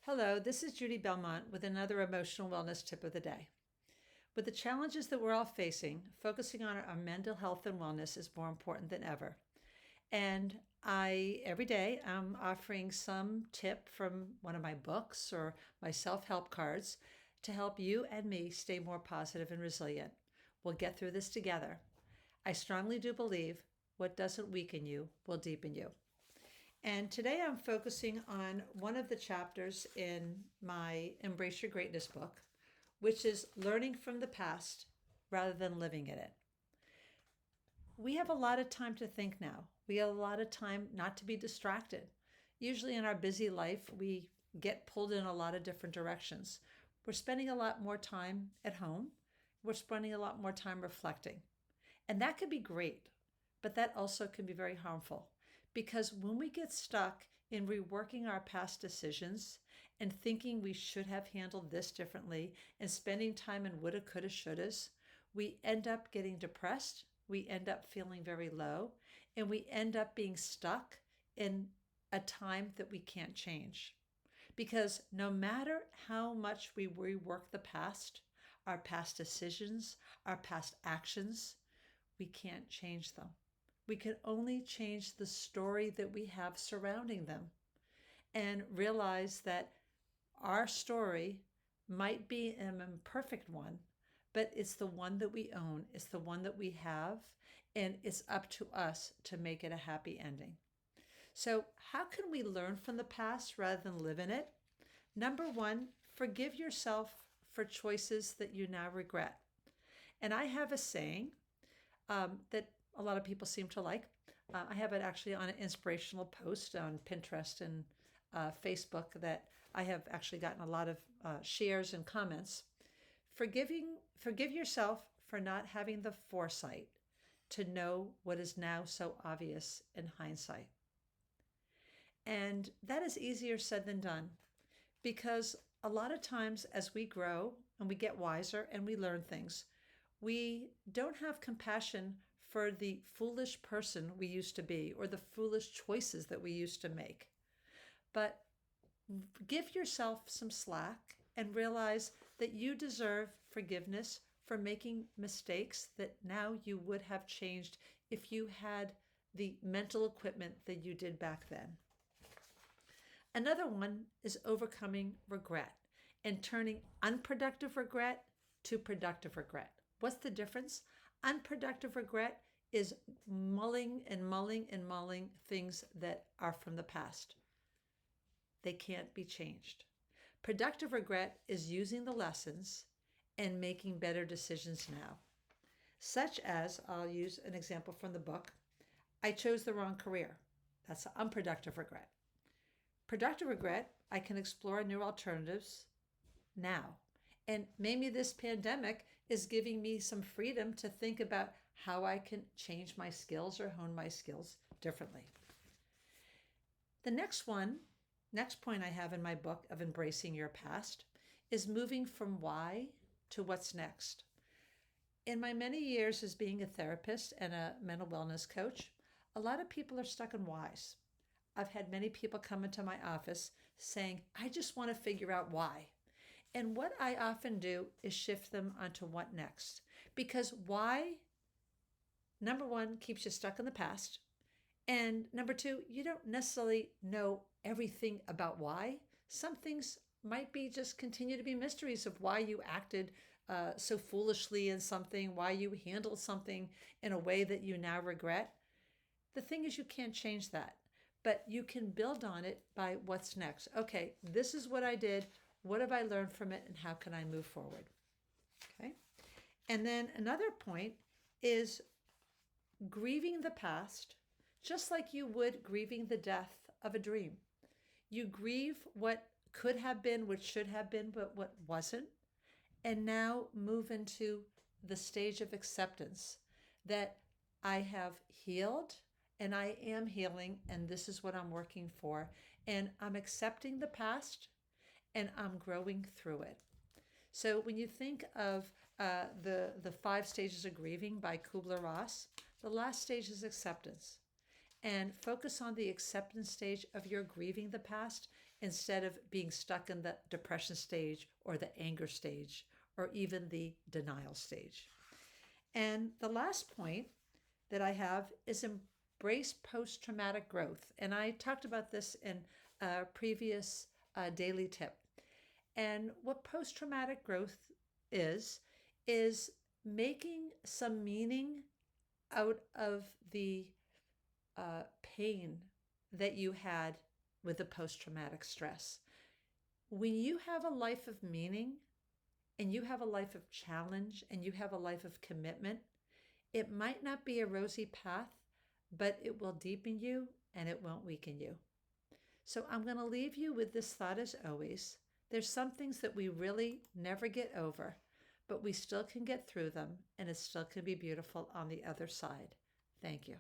Hello, this is Judy Belmont with another emotional wellness tip of the day. With the challenges that we're all facing, focusing on our mental health and wellness is more important than ever. And every day, I'm offering some tip from one of my books or my self help cards to help you and me stay more positive and resilient. We'll get through this together. I strongly do believe what doesn't weaken you will deepen you. And today I'm focusing on one of the chapters in my Embrace Your Greatness book, which is learning from the past rather than living in it. We have a lot of time to think now. We have a lot of time not to be distracted. Usually in our busy life, we get pulled in a lot of different directions. We're spending a lot more time at home. We're spending a lot more time reflecting. And that could be great, but that also can be very harmful. Because when we get stuck in reworking our past decisions and thinking we should have handled this differently and spending time in woulda, coulda, shouldas, we end up getting depressed, we end up feeling very low, and we end up being stuck in a time that we can't change. Because no matter how much we rework the past, our past decisions, our past actions, we can't change them. We can only change the story that we have surrounding them and realize that our story might be an imperfect one, but it's the one that we own, it's the one that we have, and it's up to us to make it a happy ending. So, how can we learn from the past rather than live in it? Number one, forgive yourself for choices that you now regret. And I have a saying that a lot of people seem to like. I have it actually on an inspirational post on Pinterest and Facebook that I have actually gotten a lot of shares and comments. Forgive yourself for not having the foresight to know what is now so obvious in hindsight. And that is easier said than done because a lot of times as we grow and we get wiser and we learn things, we don't have compassion for the foolish person we used to be or the foolish choices that we used to make. But give yourself some slack and realize that you deserve forgiveness for making mistakes that now you would have changed if you had the mental equipment that you did back then. Another one is overcoming regret and turning unproductive regret to productive regret. What's the difference? Unproductive regret is mulling and mulling and mulling things that are from the past. They can't be changed. Productive regret is using the lessons and making better decisions now. Such as, I'll use an example from the book, I chose the wrong career. That's unproductive regret. Productive regret, I can explore new alternatives now. And maybe this pandemic is giving me some freedom to think about how I can change my skills or hone my skills differently. The next point I have in my book of Embracing Your Past is moving from why to what's next. In my many years as being a therapist and a mental wellness coach, a lot of people are stuck in whys. I've had many people come into my office saying, I just want to figure out why. And what I often do is shift them onto what next. Because why, number one, keeps you stuck in the past. And number two, you don't necessarily know everything about why. Some things might be just continue to be mysteries of why you acted so foolishly in something, why you handled something in a way that you now regret. The thing is, you can't change that, but you can build on it by what's next. Okay, this is what I did. What have I learned from it and how can I move forward? Okay. And then another point is grieving the past, just like you would grieving the death of a dream. You grieve what could have been, what should have been, but what wasn't. And now move into the stage of acceptance that I have healed and I am healing and this is what I'm working for. And I'm accepting the past and I'm growing through it. So when you think of the 5 stages of grieving by Kubler-Ross, the last stage is acceptance. And focus on the acceptance stage of your grieving the past instead of being stuck in the depression stage or the anger stage or even the denial stage. And the last point that I have is embrace post traumatic growth. And I talked about this in a previous daily tip. And what post traumatic growth is making some meaning out of the pain that you had with the post traumatic stress. When you have a life of meaning and you have a life of challenge and you have a life of commitment, it might not be a rosy path, but it will deepen you and it won't weaken you. So I'm going to leave you with this thought as always. There's some things that we really never get over, but we still can get through them and it still can be beautiful on the other side. Thank you.